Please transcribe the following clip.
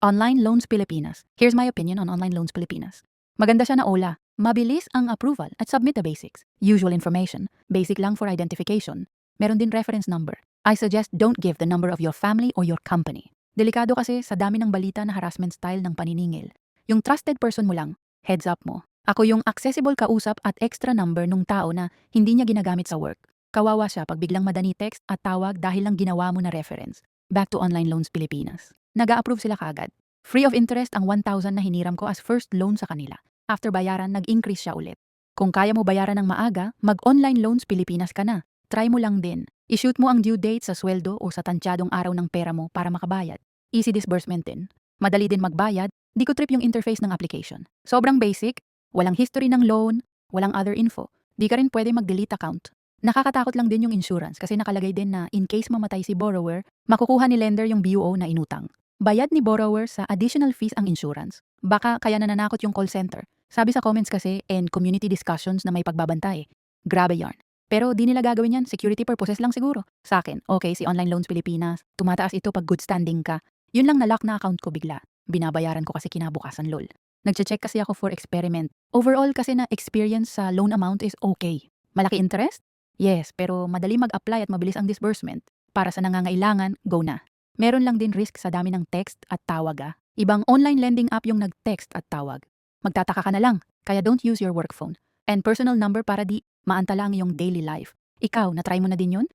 Online Loans Pilipinas. Here's my opinion on Online Loans Pilipinas. Maganda siya na ola. Mabilis ang approval at submit the basics. Usual information. Basic lang for identification. Meron din reference number. I suggest don't give the number of your family or your company. Delikado kasi sa dami ng balita na harassment style ng paniningil. Yung trusted person mo lang, heads up mo. Ako yung accessible kausap at extra number nung tao na hindi niya ginagamit sa work. Kawawa siya pag biglang madani text at tawag dahil lang ginawa mo na reference. Back to Online Loans Pilipinas. Nag-a-approve sila kaagad. Free of interest ang 1,000 na hiniram ko as first loan sa kanila. After bayaran, nag-increase siya ulit. Kung kaya mo bayaran ng maaga, mag-Online Loans Pilipinas ka na. Try mo lang din. I-shoot mo ang due date sa sweldo o sa tansyadong araw ng pera mo para makabayad. Easy disbursement din. Madali din magbayad. Di ko trip yung interface ng application. Sobrang basic, walang history ng loan, walang other info. Di ka rin pwede mag-delete account. Nakakatakot lang din yung insurance kasi nakalagay din na in case mamatay si borrower, makukuha ni lender yung BUO na inutang. Bayad ni borrower sa additional fees ang insurance. Baka kaya nananakot yung call center. Sabi sa comments kasi and community discussions na may pagbabantay. Grabe yarn. Pero di nila gagawin yan, security purposes lang siguro. Sa akin, okay si Online Loans Pilipinas, tumataas ito pag good standing ka. Yun lang na-lock na account ko bigla. Binabayaran ko kasi kinabukasan lol. Nagche-check kasi ako for experiment. Overall kasi na experience sa loan amount is okay. Malaki interest? Yes, pero madali mag-apply at mabilis ang disbursement. Para sa nangangailangan, go na. Meron lang din risk sa dami ng text at tawag. Ibang online lending app yung nag-text at tawag. Magtataka ka na lang, kaya don't use your work phone. And personal number para di maantala ang iyong daily life. Ikaw, na-try mo na din yun?